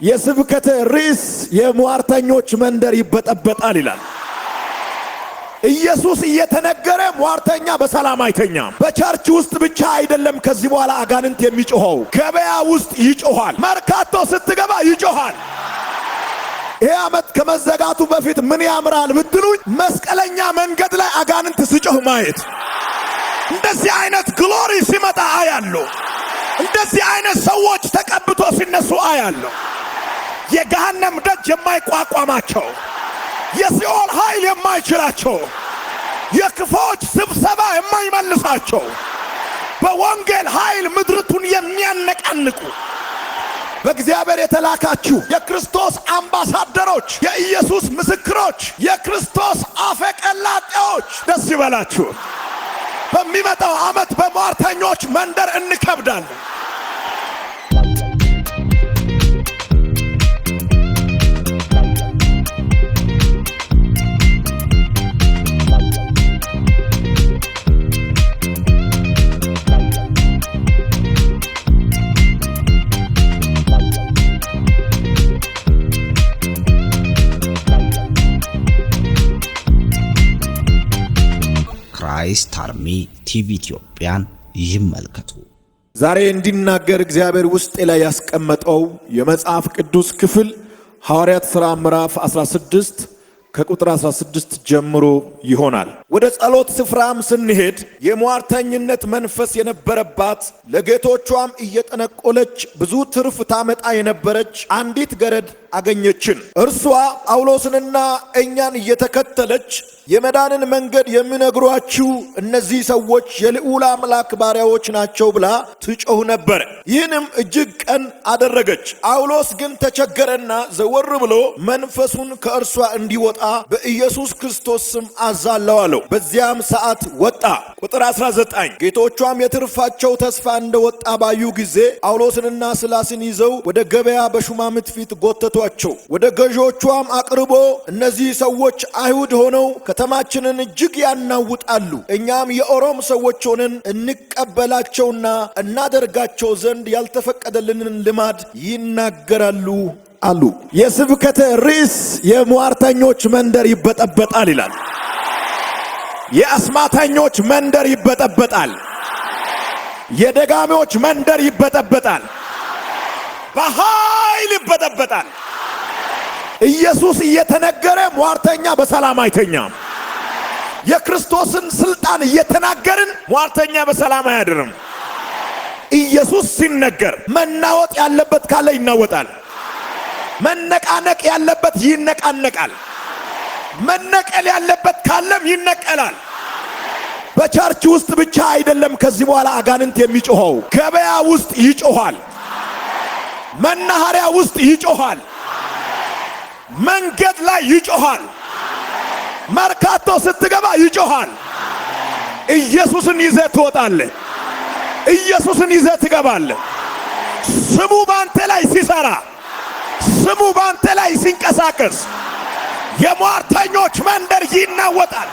የስብከተ ርዕስ የሟርተኞች መንደር ይበጠበጣል ይላል። ኢየሱስ እየተነገረ ሟርተኛ በሰላም አይተኛም። በቸርች ውስጥ ብቻ አይደለም ከዚህ በኋላ አጋንንት የሚጮኸው፣ ገበያ ውስጥ ይጮኻል። መርካቶ ስትገባ ይጮኻል። ይሄ ዓመት ከመዘጋቱ በፊት ምን ያምራል ብትሉኝ፣ መስቀለኛ መንገድ ላይ አጋንንት ሲጮህ ማየት። እንደዚህ አይነት ግሎሪ ሲመጣ አያለሁ። እንደዚህ አይነት ሰዎች ተቀብቶ ሲነሱ አያለሁ። የገሃነም ደጅ የማይቋቋማቸው፣ የሲኦል ኃይል የማይችላቸው፣ የክፎች ስብሰባ የማይመልሳቸው፣ በወንጌል ኃይል ምድርቱን የሚያነቃንቁ በእግዚአብሔር የተላካችሁ የክርስቶስ አምባሳደሮች፣ የኢየሱስ ምስክሮች፣ የክርስቶስ አፈቀላጤዎች ደስ ይበላችሁ። በሚመጣው ዓመት በሟርተኞች መንደር እንከብዳለን። ክራይስት አርሚ ቲቪ ኢትዮጵያን ይመልከቱ። ዛሬ እንዲናገር እግዚአብሔር ውስጤ ላይ ያስቀመጠው የመጽሐፍ ቅዱስ ክፍል ሐዋርያት ሥራ ምዕራፍ 16 ከቁጥር 16 ጀምሮ ይሆናል። ወደ ጸሎት ስፍራም ስንሄድ የሟርተኝነት መንፈስ የነበረባት ለጌቶቿም እየጠነቆለች ብዙ ትርፍ ታመጣ የነበረች አንዲት ገረድ አገኘችን። እርሷ ጳውሎስንና እኛን እየተከተለች የመዳንን መንገድ የሚነግሯችሁ እነዚህ ሰዎች የልዑል አምላክ ባሪያዎች ናቸው ብላ ትጮህ ነበር። ይህንም እጅግ ቀን አደረገች። ጳውሎስ ግን ተቸገረና ዘወር ብሎ መንፈሱን ከእርሷ እንዲወጣ በኢየሱስ ክርስቶስ ስም አዛለው አለው። በዚያም ሰዓት ወጣ። ቁጥር 19 ጌቶቿም የትርፋቸው ተስፋ እንደወጣ ባዩ ጊዜ ጳውሎስንና ሲላስን ይዘው ወደ ገበያ በሹማምት ፊት ጎተቷቸው። ወደ ገዦቿም አቅርቦ እነዚህ ሰዎች አይሁድ ሆነው ከተማችንን እጅግ ያናውጣሉ፣ እኛም የኦሮም ሰዎች ሆነን እንቀበላቸውና እናደርጋቸው ዘንድ ያልተፈቀደልንን ልማድ ይናገራሉ አሉ። የስብከተ ርዕስ የሟርተኞች መንደር ይበጠበጣል ይላል። የአስማተኞች መንደር ይበጠበጣል። የደጋሚዎች መንደር ይበጠበጣል። በኃይል ይበጠበጣል። ኢየሱስ እየተነገረ ሟርተኛ በሰላም አይተኛም። የክርስቶስን ስልጣን እየተናገርን ሟርተኛ በሰላም አያድርም። ኢየሱስ ሲነገር መናወጥ ያለበት ካለ ይናወጣል። መነቃነቅ ያለበት ይነቃነቃል። መነቀል ያለበት ካለም ይነቀላል። በቸርች ውስጥ ብቻ አይደለም ከዚህ በኋላ አጋንንት የሚጮኸው፣ ገበያ ውስጥ ይጮኻል። መናኸሪያ ውስጥ ይጮኻል። መንገድ ላይ ይጮኻል። መርካቶ ስትገባ ይጮኻል። ኢየሱስን ይዘህ ትወጣለህ። ኢየሱስን ይዘህ ትገባለህ። ስሙ ባንተ ላይ ሲሰራ፣ ስሙ ባንተ ላይ ሲንቀሳቀስ የሟርተኞች መንደር ይናወጣል።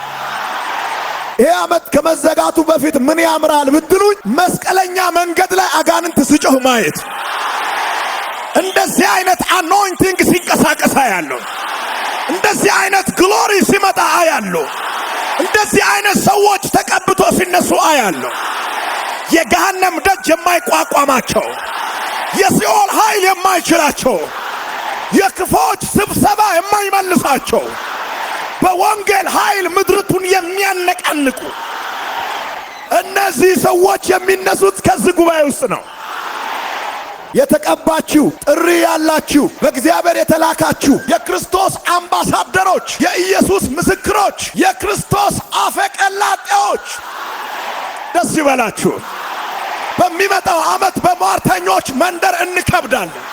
ይሄ ዓመት ከመዘጋቱ በፊት ምን ያምራል ብትሉኝ፣ መስቀለኛ መንገድ ላይ አጋንንት ሲጮህ ማየት። እንደዚህ አይነት አኖይንቲንግ ሲንቀሳቀስ አያለሁ። እንደዚህ አይነት ግሎሪ ሲመጣ አያለሁ። እንደዚህ አይነት ሰዎች ተቀብቶ ሲነሱ አያለሁ። የገሃነም ደጅ የማይቋቋማቸው፣ የሲኦል ኃይል የማይችላቸው፣ የክፎች ስብሰባ የማይመልሳቸው፣ በወንጌል ኃይል ምድርቱን የሚያነቃንቁ እነዚህ ሰዎች የሚነሱት ከዚህ ጉባኤ ውስጥ ነው። የተቀባችሁ ጥሪ ያላችሁ በእግዚአብሔር የተላካችሁ የክርስቶስ አምባሳደሮች፣ የኢየሱስ ምስክሮች፣ የክርስቶስ አፈቀላጤዎች ደስ ይበላችሁ። በሚመጣው ዓመት በሟርተኞች መንደር እንከብዳለን።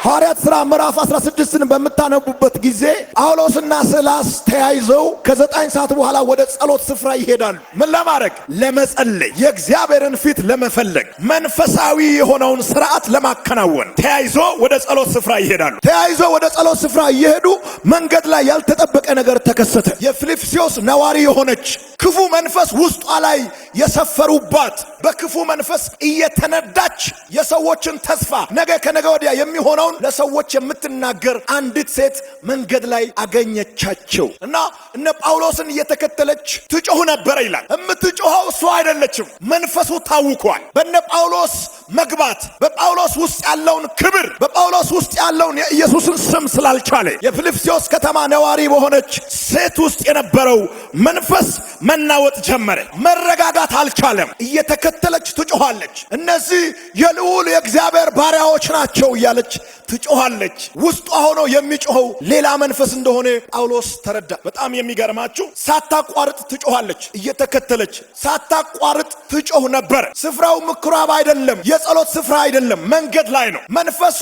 ሐዋርያት ሥራ ምዕራፍ 16ን በምታነቡበት ጊዜ ጳውሎስና ሲላስ ተያይዘው ከ9 ሰዓት በኋላ ወደ ጸሎት ስፍራ ይሄዳሉ። ምን ለማድረግ? ለመጸለይ፣ የእግዚአብሔርን ፊት ለመፈለግ፣ መንፈሳዊ የሆነውን ሥርዓት ለማከናወን ተያይዞ ወደ ጸሎት ስፍራ ይሄዳሉ። ተያይዞ ወደ ጸሎት ስፍራ እየሄዱ መንገድ ላይ ያልተጠበቀ ነገር ተከሰተ። የፊልጵስዩስ ነዋሪ የሆነች ክፉ መንፈስ ውስጧ ላይ የሰፈሩባት በክፉ መንፈስ እየተነዳች የሰዎችን ተስፋ ነገ ከነገ ወዲያ የሚሆነውን የሚለውን ለሰዎች የምትናገር አንዲት ሴት መንገድ ላይ አገኘቻቸው እና እነ ጳውሎስን እየተከተለች ትጮህ ነበር ይላል። የምትጮኸው እሷ አይደለችም። መንፈሱ ታውኳል። በነ ጳውሎስ መግባት በጳውሎስ ውስጥ ያለውን ክብር በጳውሎስ ውስጥ ያለውን የኢየሱስን ስም ስላልቻለ የፊልጵስዩስ ከተማ ነዋሪ በሆነች ሴት ውስጥ የነበረው መንፈስ መናወጥ ጀመረ። መረጋጋት አልቻለም። እየተከተለች ትጮኻለች። እነዚህ የልዑል የእግዚአብሔር ባሪያዎች ናቸው እያለች ትጮኻለች። ውስጧ ሆኖ የሚጮኸው ሌላ መንፈስ እንደሆነ ጳውሎስ ተረዳ። በጣም የሚገርማችሁ ሳታቋርጥ ትጮኻለች። እየተከተለች ሳታቋርጥ ትጮህ ነበር። ስፍራው ምኩራብ አይደለም፣ የጸሎት ስፍራ አይደለም፣ መንገድ ላይ ነው። መንፈሱ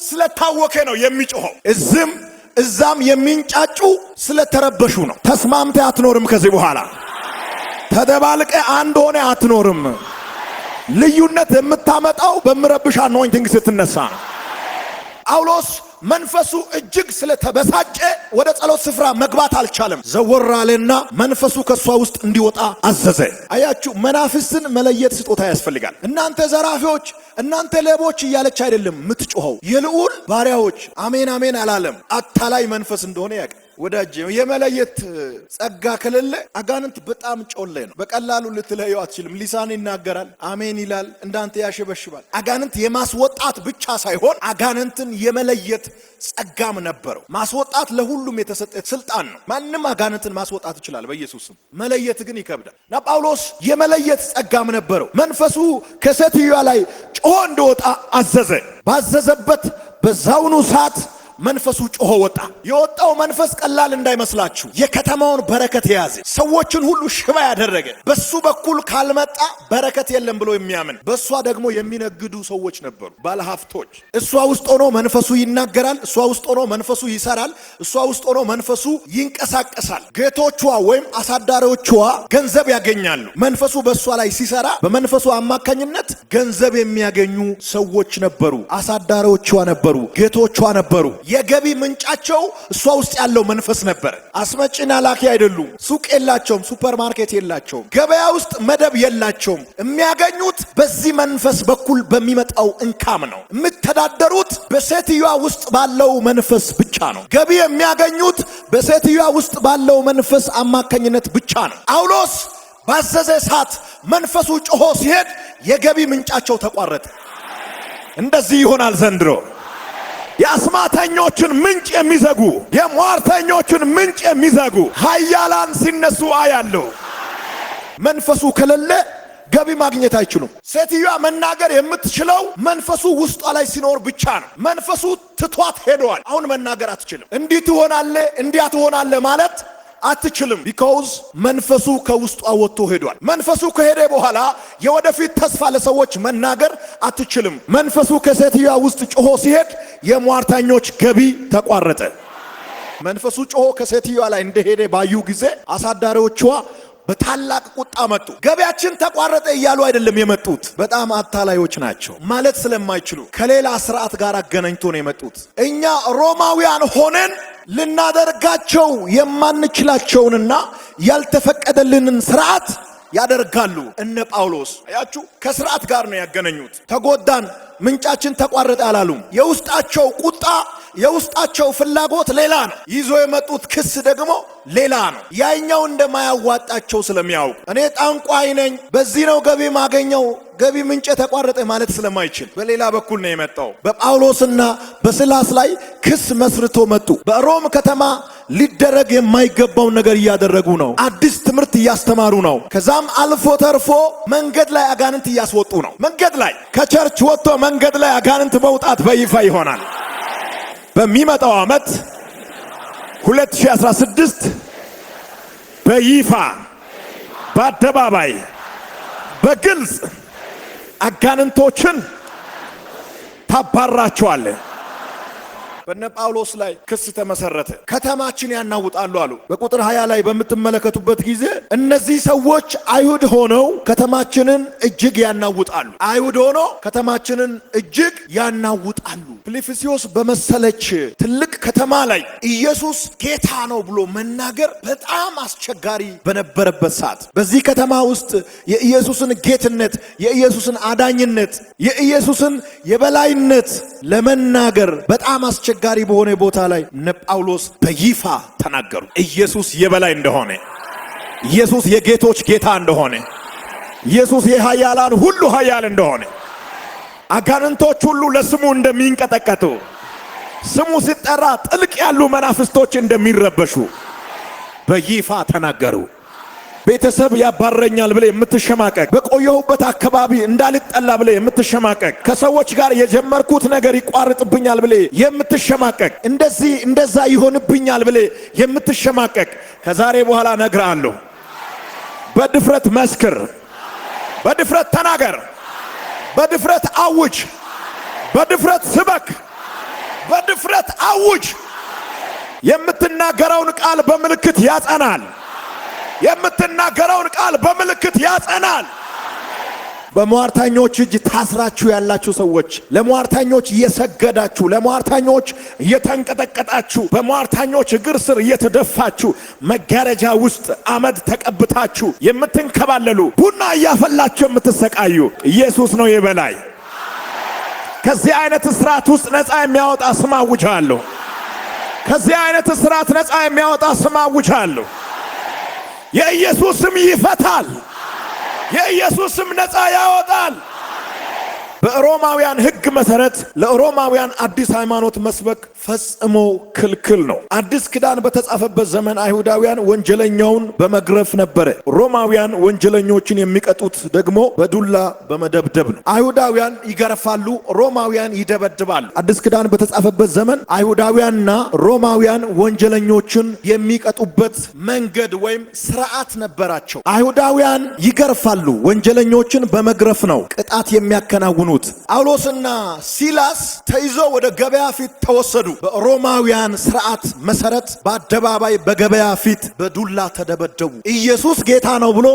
ስለታወከ ነው የሚጮኸው። እዛም የሚንጫጩ ስለተረበሹ ነው። ተስማምተ አትኖርም። ከዚህ በኋላ ተደባልቀ አንድ ሆነ አትኖርም። ልዩነት የምታመጣው በምረብሽ አኖይንቲንግ ስትነሳ ነው። ጳውሎስ መንፈሱ እጅግ ስለተበሳጨ ወደ ጸሎት ስፍራ መግባት አልቻለም። ዘወር አለና መንፈሱ ከሷ ውስጥ እንዲወጣ አዘዘ። አያችሁ፣ መናፍስትን መለየት ስጦታ ያስፈልጋል። እናንተ ዘራፊዎች፣ እናንተ ሌቦች እያለች አይደለም ምትጮኸው። የልዑል ባሪያዎች አሜን አሜን አላለም። አታላይ መንፈስ እንደሆነ ያውቅ። ወዳጅ የመለየት ጸጋ ከሌለ አጋንንት በጣም ጮሌ ነው። በቀላሉ ልትለየው አትችልም። ሊሳን ይናገራል፣ አሜን ይላል፣ እንዳንተ ያሸበሽባል። አጋንንት የማስወጣት ብቻ ሳይሆን አጋንንትን የመለየት ጸጋም ነበረው። ማስወጣት ለሁሉም የተሰጠ ስልጣን ነው። ማንም አጋንንትን ማስወጣት ይችላል በኢየሱስም። መለየት ግን ይከብዳል። እና ጳውሎስ የመለየት ጸጋም ነበረው። መንፈሱ ከሴትዮዋ ላይ ጮሆ እንደወጣ አዘዘ። ባዘዘበት በዛውኑ ሰዓት መንፈሱ ጮሆ ወጣ። የወጣው መንፈስ ቀላል እንዳይመስላችሁ የከተማውን በረከት የያዘ ሰዎችን ሁሉ ሽባ ያደረገ በሱ በኩል ካልመጣ በረከት የለም ብሎ የሚያምን በእሷ ደግሞ የሚነግዱ ሰዎች ነበሩ፣ ባለሀብቶች። እሷ ውስጥ ሆኖ መንፈሱ ይናገራል። እሷ ውስጥ ሆኖ መንፈሱ ይሰራል። እሷ ውስጥ ሆኖ መንፈሱ ይንቀሳቀሳል። ጌቶቿ ወይም አሳዳሪዎቿ ገንዘብ ያገኛሉ። መንፈሱ በእሷ ላይ ሲሰራ በመንፈሱ አማካኝነት ገንዘብ የሚያገኙ ሰዎች ነበሩ። አሳዳሪዎቿ ነበሩ፣ ጌቶቿ ነበሩ። የገቢ ምንጫቸው እሷ ውስጥ ያለው መንፈስ ነበር። አስመጭና ላኪ አይደሉም። ሱቅ የላቸውም፣ ሱፐርማርኬት የላቸውም፣ ገበያ ውስጥ መደብ የላቸውም። የሚያገኙት በዚህ መንፈስ በኩል በሚመጣው እንካም ነው። የሚተዳደሩት በሴትዮዋ ውስጥ ባለው መንፈስ ብቻ ነው። ገቢ የሚያገኙት በሴትዮዋ ውስጥ ባለው መንፈስ አማካኝነት ብቻ ነው። ጳውሎስ ባዘዘ ሰዓት መንፈሱ ጮሆ ሲሄድ የገቢ ምንጫቸው ተቋረጠ። እንደዚህ ይሆናል ዘንድሮ። የአስማተኞችን ምንጭ የሚዘጉ የሟርተኞችን ምንጭ የሚዘጉ ኃያላን ሲነሱ አያለሁ። መንፈሱ ከሌለ ገቢ ማግኘት አይችሉም። ሴትዮዋ መናገር የምትችለው መንፈሱ ውስጧ ላይ ሲኖር ብቻ ነው። መንፈሱ ትቷት ሄደዋል። አሁን መናገር አትችልም። እንዲህ ትሆናለህ፣ እንዲያ ትሆናለህ ማለት አትችልም። ቢኮዝ መንፈሱ ከውስጧ ወጥቶ ሄዷል። መንፈሱ ከሄደ በኋላ የወደፊት ተስፋ ለሰዎች መናገር አትችልም። መንፈሱ ከሴትዮዋ ውስጥ ጮሆ ሲሄድ የሟርተኞች ገቢ ተቋረጠ። መንፈሱ ጮሆ ከሴትዮዋ ላይ እንደሄደ ባዩ ጊዜ አሳዳሪዎቿ በታላቅ ቁጣ መጡ። ገቢያችን ተቋረጠ እያሉ አይደለም የመጡት። በጣም አታላዮች ናቸው ማለት ስለማይችሉ ከሌላ ስርዓት ጋር አገናኝቶ ነው የመጡት። እኛ ሮማውያን ሆነን ልናደርጋቸው የማንችላቸውንና ያልተፈቀደልንን ስርዓት ያደርጋሉ። እነ ጳውሎስ አያችሁ፣ ከስርዓት ጋር ነው ያገናኙት። ተጎዳን፣ ምንጫችን ተቋረጠ አላሉም። የውስጣቸው ቁጣ የውስጣቸው ፍላጎት ሌላ ነው። ይዞ የመጡት ክስ ደግሞ ሌላ ነው። ያኛው እንደማያዋጣቸው ስለሚያውቁ እኔ ጠንቋይ ነኝ፣ በዚህ ነው ገቢ ማገኘው፣ ገቢ ምንጭ ተቋረጠ ማለት ስለማይችል በሌላ በኩል ነው የመጣው። በጳውሎስና በሲላስ ላይ ክስ መስርቶ መጡ። በሮም ከተማ ሊደረግ የማይገባው ነገር እያደረጉ ነው። አዲስ ትምህርት እያስተማሩ ነው። ከዛም አልፎ ተርፎ መንገድ ላይ አጋንንት እያስወጡ ነው። መንገድ ላይ ከቸርች ወጥቶ መንገድ ላይ አጋንንት መውጣት በይፋ ይሆናል። በሚመጣው ዓመት 2016 በይፋ በአደባባይ በግልጽ አጋንንቶችን ታባራቸዋለህ። በነ ጳውሎስ ላይ ክስ ተመሰረተ። ከተማችን ያናውጣሉ አሉ። በቁጥር 20 ላይ በምትመለከቱበት ጊዜ እነዚህ ሰዎች አይሁድ ሆነው ከተማችንን እጅግ ያናውጣሉ። አይሁድ ሆነው ከተማችንን እጅግ ያናውጣሉ። ፊልጵስዩስ በመሰለች ትልቅ ከተማ ላይ ኢየሱስ ጌታ ነው ብሎ መናገር በጣም አስቸጋሪ በነበረበት ሰዓት በዚህ ከተማ ውስጥ የኢየሱስን ጌትነት፣ የኢየሱስን አዳኝነት፣ የኢየሱስን የበላይነት ለመናገር በጣም አስቸጋሪ በሆነ ቦታ ላይ እነ ጳውሎስ በይፋ ተናገሩ። ኢየሱስ የበላይ እንደሆነ፣ ኢየሱስ የጌቶች ጌታ እንደሆነ፣ ኢየሱስ የኃያላን ሁሉ ኃያል እንደሆነ፣ አጋንንቶች ሁሉ ለስሙ እንደሚንቀጠቀጡ፣ ስሙ ሲጠራ ጥልቅ ያሉ መናፍስቶች እንደሚረበሹ በይፋ ተናገሩ። ቤተሰብ ያባረኛል ብለ የምትሸማቀቅ፣ በቆየሁበት አካባቢ እንዳልጠላ ብለ የምትሸማቀቅ፣ ከሰዎች ጋር የጀመርኩት ነገር ይቋርጥብኛል ብለ የምትሸማቀቅ፣ እንደዛ ይሆንብኛል ብለ የምትሸማቀቅ ከዛሬ በኋላ እነግርሃለሁ፣ በድፍረት መስክር፣ በድፍረት ተናገር፣ በድፍረት አውጅ፣ በድፍረት ስበክ፣ በድፍረት አውጅ። የምትናገረውን ቃል በምልክት ያጸናል። የምትናገረውን ቃል በምልክት ያጸናል። በሟርተኞች እጅ ታስራችሁ ያላችሁ ሰዎች፣ ለሟርተኞች እየሰገዳችሁ፣ ለሟርተኞች እየተንቀጠቀጣችሁ፣ በሟርተኞች እግር ስር እየተደፋችሁ፣ መጋረጃ ውስጥ አመድ ተቀብታችሁ የምትንከባለሉ፣ ቡና እያፈላችሁ የምትሰቃዩ ኢየሱስ ነው የበላይ። ከዚህ አይነት እስራት ውስጥ ነፃ የሚያወጣ ስም አውጃለሁ። ከዚህ አይነት እስራት ነፃ የሚያወጣ ስም አውጃለሁ። የኢየሱስ ስም ይፈታል። የኢየሱስ ስም ነፃ ያወጣል። በሮማውያን ሕግ መሰረት ለሮማውያን አዲስ ሃይማኖት መስበክ ፈጽሞ ክልክል ነው። አዲስ ኪዳን በተጻፈበት ዘመን አይሁዳውያን ወንጀለኛውን በመግረፍ ነበረ። ሮማውያን ወንጀለኞችን የሚቀጡት ደግሞ በዱላ በመደብደብ ነው። አይሁዳውያን ይገርፋሉ፣ ሮማውያን ይደበድባሉ። አዲስ ኪዳን በተጻፈበት ዘመን አይሁዳውያንና ሮማውያን ወንጀለኞችን የሚቀጡበት መንገድ ወይም ስርዓት ነበራቸው። አይሁዳውያን ይገርፋሉ፣ ወንጀለኞችን በመግረፍ ነው ቅጣት የሚያከናውኑ። ጳውሎስና ሲላስ ተይዘው ወደ ገበያ ፊት ተወሰዱ። በሮማውያን ስርዓት መሰረት በአደባባይ በገበያ ፊት በዱላ ተደበደቡ። ኢየሱስ ጌታ ነው ብሎ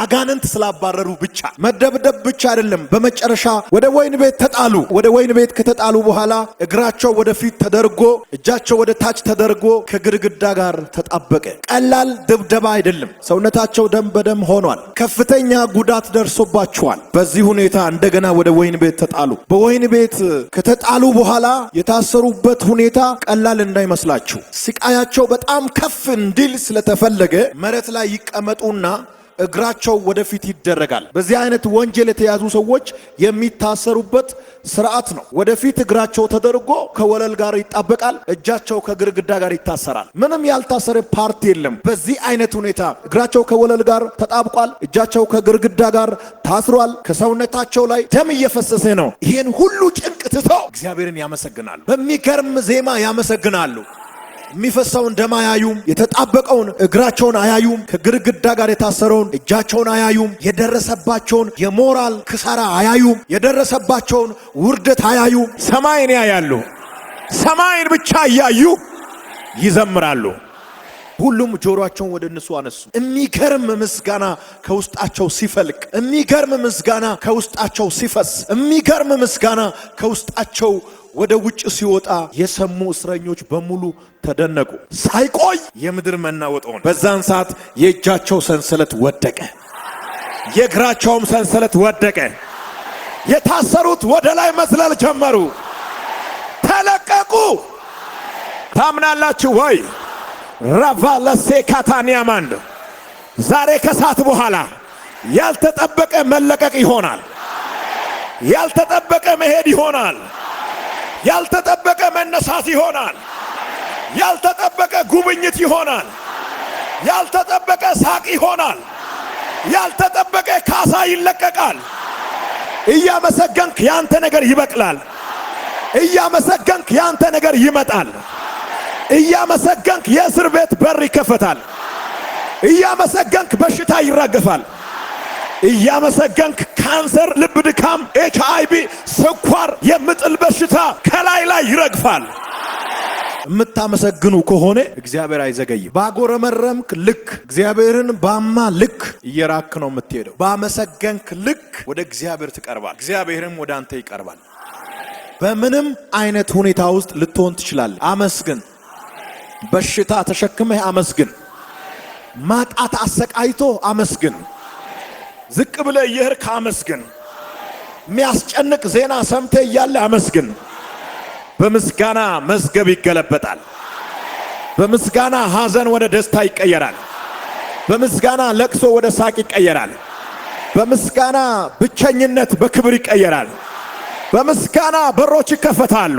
አጋንንት ስላባረሩ ብቻ። መደብደብ ብቻ አይደለም፣ በመጨረሻ ወደ ወይን ቤት ተጣሉ። ወደ ወይን ቤት ከተጣሉ በኋላ እግራቸው ወደፊት ተደርጎ እጃቸው ወደ ታች ተደርጎ ከግድግዳ ጋር ተጣበቀ። ቀላል ድብደባ አይደለም። ሰውነታቸው ደም በደም ሆኗል። ከፍተኛ ጉዳት ደርሶባቸዋል። በዚህ ሁኔታ እንደገና ወደ ወይን ቤት ተጣሉ። በወይን ቤት ከተጣሉ በኋላ የታሰሩበት ሁኔታ ቀላል እንዳይመስላችሁ። ስቃያቸው በጣም ከፍ እንዲል ስለተፈለገ መሬት ላይ ይቀመጡና እግራቸው ወደፊት ይደረጋል። በዚህ አይነት ወንጀል የተያዙ ሰዎች የሚታሰሩበት ስርዓት ነው። ወደፊት እግራቸው ተደርጎ ከወለል ጋር ይጣበቃል፣ እጃቸው ከግድግዳ ጋር ይታሰራል። ምንም ያልታሰረ ፓርቲ የለም። በዚህ አይነት ሁኔታ እግራቸው ከወለል ጋር ተጣብቋል፣ እጃቸው ከግድግዳ ጋር ታስሯል። ከሰውነታቸው ላይ ደም እየፈሰሰ ነው። ይህን ሁሉ ጭንቅ ትተው እግዚአብሔርን ያመሰግናሉ። በሚገርም ዜማ ያመሰግናሉ። የሚፈሰውን ደም አያዩም። የተጣበቀውን እግራቸውን አያዩም። ከግድግዳ ጋር የታሰረውን እጃቸውን አያዩም። የደረሰባቸውን የሞራል ክሳራ አያዩም። የደረሰባቸውን ውርደት አያዩም። ሰማይን ያያሉ። ሰማይን ብቻ እያዩ ይዘምራሉ። ሁሉም ጆሮአቸውን ወደ እነሱ አነሱ። የሚገርም ምስጋና ከውስጣቸው ሲፈልቅ፣ የሚገርም ምስጋና ከውስጣቸው ሲፈስ፣ የሚገርም ምስጋና ከውስጣቸው ወደ ውጭ ሲወጣ የሰሙ እስረኞች በሙሉ ተደነቁ። ሳይቆይ የምድር መናወጥ ሆነ። በዛን ሰዓት የእጃቸው ሰንሰለት ወደቀ፣ የእግራቸውም ሰንሰለት ወደቀ። የታሰሩት ወደ ላይ መዝለል ጀመሩ፣ ተለቀቁ። ታምናላችሁ ወይ? ራቫለሴ ካታኒያማንድ ዛሬ ከሰዓት በኋላ ያልተጠበቀ መለቀቅ ይሆናል። ያልተጠበቀ መሄድ ይሆናል። ያልተጠበቀ መነሳት ይሆናል። ያልተጠበቀ ጉብኝት ይሆናል። ያልተጠበቀ ሳቅ ይሆናል። ያልተጠበቀ ካሳ ይለቀቃል። እያመሰገንክ ያንተ ነገር ይበቅላል። እያመሰገንክ ያንተ ነገር ይመጣል። እያመሰገንክ የእስር ቤት በር ይከፈታል። እያመሰገንክ በሽታ ይራገፋል። እያመሰገንክ ካንሰር፣ ልብ ድካም፣ HIV፣ ስኳር የምጥል በሽታ ከላይ ላይ ይረግፋል። የምታመሰግኑ ከሆነ እግዚአብሔር አይዘገይም። ባጎረመረምክ ልክ እግዚአብሔርን ባማ ልክ እየራክ ነው የምትሄደው። ባመሰገንክ ልክ ወደ እግዚአብሔር ትቀርባል፣ እግዚአብሔርም ወደ አንተ ይቀርባል። በምንም አይነት ሁኔታ ውስጥ ልትሆን ትችላለህ። አመስግን። በሽታ ተሸክመህ አመስግን። ማጣት አሰቃይቶ አመስግን። ዝቅ ብለህ እየሄድክ አመስግን። የሚያስጨንቅ ዜና ሰምተህ እያለ አመስግን። በምስጋና መዝገብ ይገለበጣል። በምስጋና ሐዘን ወደ ደስታ ይቀየራል። በምስጋና ለቅሶ ወደ ሳቅ ይቀየራል። በምስጋና ብቸኝነት በክብር ይቀየራል። በምስጋና በሮች ይከፈታሉ።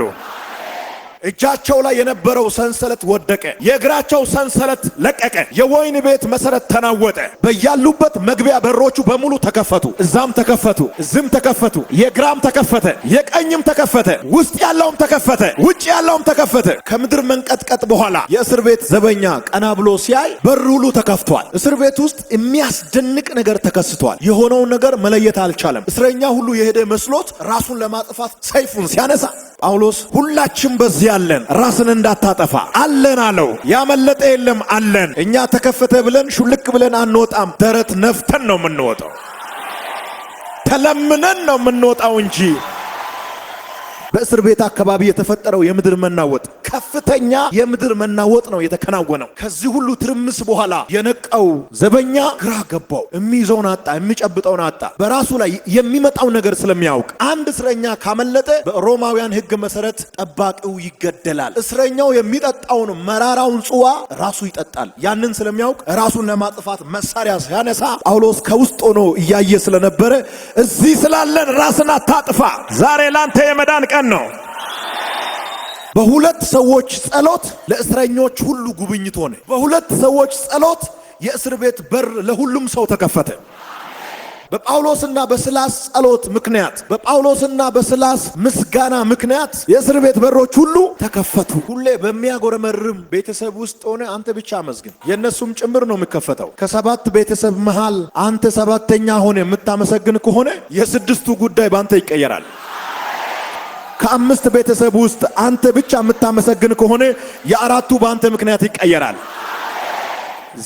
እጃቸው ላይ የነበረው ሰንሰለት ወደቀ። የእግራቸው ሰንሰለት ለቀቀ። የወይን ቤት መሰረት ተናወጠ። በያሉበት መግቢያ በሮቹ በሙሉ ተከፈቱ። እዛም ተከፈቱ፣ እዝም ተከፈቱ። የግራም ተከፈተ፣ የቀኝም ተከፈተ፣ ውስጥ ያለውም ተከፈተ፣ ውጭ ያለውም ተከፈተ። ከምድር መንቀጥቀጥ በኋላ የእስር ቤት ዘበኛ ቀና ብሎ ሲያይ በር ሁሉ ተከፍቷል። እስር ቤት ውስጥ የሚያስደንቅ ነገር ተከስቷል። የሆነውን ነገር መለየት አልቻለም። እስረኛ ሁሉ የሄደ መስሎት ራሱን ለማጥፋት ሰይፉን ሲያነሳ ጳውሎስ ሁላችን በዚህ አለን፣ ራስን እንዳታጠፋ አለን አለው። ያመለጠ የለም አለን። እኛ ተከፈተ ብለን ሹልክ ብለን አንወጣም። ደረት ነፍተን ነው የምንወጣው። ተለምነን ነው የምንወጣው እንጂ። በእስር ቤት አካባቢ የተፈጠረው የምድር መናወጥ ከፍተኛ የምድር መናወጥ ነው የተከናወነው። ከዚህ ሁሉ ትርምስ በኋላ የነቃው ዘበኛ ግራ ገባው። የሚይዘውን አጣ፣ የሚጨብጠውን አጣ። በራሱ ላይ የሚመጣው ነገር ስለሚያውቅ አንድ እስረኛ ካመለጠ በሮማውያን ሕግ መሰረት ጠባቂው ይገደላል። እስረኛው የሚጠጣውን መራራውን ጽዋ ራሱ ይጠጣል። ያንን ስለሚያውቅ ራሱን ለማጥፋት መሳሪያ ሲያነሳ ጳውሎስ ከውስጥ ሆኖ እያየ ስለነበረ እዚህ ስላለን ራስን አታጥፋ፣ ዛሬ ላንተ የመዳን ቀን ነው። በሁለት ሰዎች ጸሎት ለእስረኞች ሁሉ ጉብኝት ሆነ። በሁለት ሰዎች ጸሎት የእስር ቤት በር ለሁሉም ሰው ተከፈተ። በጳውሎስና በስላስ ጸሎት ምክንያት፣ በጳውሎስና በስላስ ምስጋና ምክንያት የእስር ቤት በሮች ሁሉ ተከፈቱ። ሁሌ በሚያጎረመርም ቤተሰብ ውስጥ ሆነ አንተ ብቻ አመስግን። የእነሱም ጭምር ነው የሚከፈተው። ከሰባት ቤተሰብ መሃል አንተ ሰባተኛ ሆነ የምታመሰግን ከሆነ የስድስቱ ጉዳይ ባንተ ይቀየራል። ከአምስት ቤተሰብ ውስጥ አንተ ብቻ የምታመሰግን ከሆነ የአራቱ በአንተ ምክንያት ይቀየራል።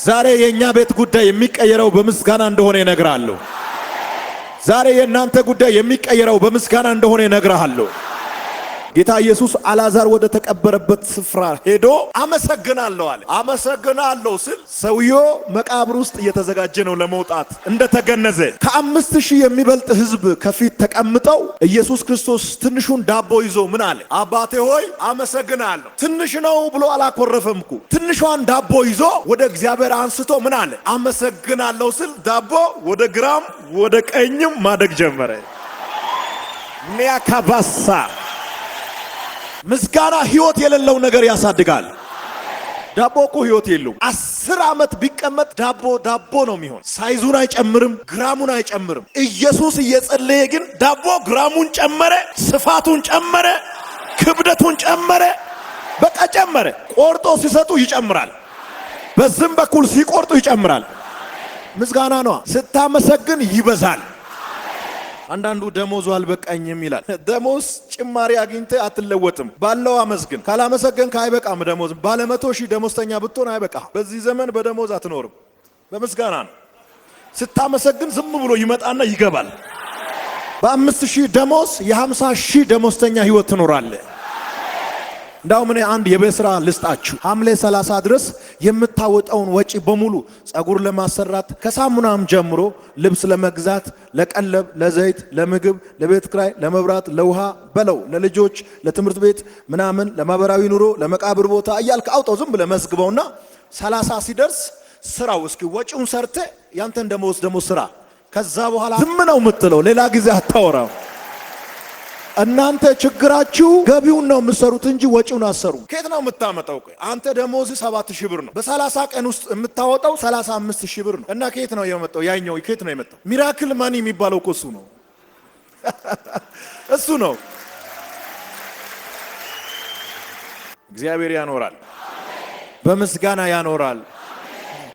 ዛሬ የኛ ቤት ጉዳይ የሚቀየረው በምስጋና እንደሆነ ይነግራለሁ። ዛሬ የእናንተ ጉዳይ የሚቀየረው በምስጋና እንደሆነ ይነግራለሁ። ጌታ ኢየሱስ አልዓዛር ወደ ተቀበረበት ስፍራ ሄዶ አመሰግናለሁ አለ። አመሰግናለሁ ስል ሰውየው መቃብር ውስጥ እየተዘጋጀ ነው ለመውጣት እንደተገነዘ። ከ5000 የሚበልጥ ሕዝብ ከፊት ተቀምጠው ኢየሱስ ክርስቶስ ትንሹን ዳቦ ይዞ ምን አለ? አባቴ ሆይ አመሰግናለሁ። ትንሽ ነው ብሎ አላኮረፈም እኮ። ትንሿን ዳቦ ይዞ ወደ እግዚአብሔር አንስቶ ምን አለ? አመሰግናለሁ ስል ዳቦ ወደ ግራም ወደ ቀኝም ማደግ ጀመረ። ሚያካባሳ ምስጋና ህይወት የሌለው ነገር ያሳድጋል። ዳቦ እኮ ህይወት የለው። 10 ዓመት ቢቀመጥ ዳቦ ነው የሚሆን። ሳይዙን አይጨምርም፣ ግራሙን አይጨምርም። ኢየሱስ እየጸለየ ግን ዳቦ ግራሙን ጨመረ፣ ስፋቱን ጨመረ፣ ክብደቱን ጨመረ፣ በቃ ጨመረ። ቆርጦ ሲሰጡ ይጨምራል፣ በዝም በኩል ሲቆርጡ ይጨምራል። ምስጋና ነው። ስታመሰግን ይበዛል። አንዳንዱ ደሞዙ አልበቃኝም ይላል። ደሞዝ ጭማሪ አግኝተ አትለወጥም። ባለው አመስግን። ካላመሰገንክ አይበቃም ደሞዝ። ባለ 100,000 ደሞዝተኛ ብትሆን አይበቃ። በዚህ ዘመን በደሞዝ አትኖርም፣ በምስጋና ነው። ስታመሰግን ዝም ብሎ ይመጣና ይገባል። በ5,000 ደሞዝ የ50,000 ደሞዝተኛ ህይወት ትኖራለህ። እንዳውም እኔ አንድ የቤት ስራ ልስጣችሁ። ሐምሌ 30 ድረስ የምታወጣውን ወጪ በሙሉ ጸጉር ለማሰራት ከሳሙናም ጀምሮ ልብስ ለመግዛት፣ ለቀለብ፣ ለዘይት፣ ለምግብ፣ ለቤት ክራይ፣ ለመብራት፣ ለውሃ በለው፣ ለልጆች፣ ለትምህርት ቤት ምናምን፣ ለማህበራዊ ኑሮ፣ ለመቃብር ቦታ እያልክ አውጣው። ዝም ብለህ መዝግበውና 30 ሲደርስ ስራው። እስኪ ወጪውን ሰርተ ያንተን ደሞዝ ስራ። ከዛ በኋላ ዝም ነው የምትለው፣ ሌላ ጊዜ አታወራው። እናንተ ችግራችሁ ገቢውን ነው የምትሰሩት እንጂ ወጪውን አሰሩ። ከየት ነው የምታመጣው? አንተ ደሞዝ 7,000 ብር ነው። በ30 ቀን ውስጥ የምታወጣው 35,000 ብር ነው። እና ከየት ነው የመጣው? ያኛው ከየት ነው የመጣው? ሚራክል ማኒ የሚባለው እኮ እሱ ነው። እሱ ነው። እግዚአብሔር ያኖራል፣ በምስጋና ያኖራል።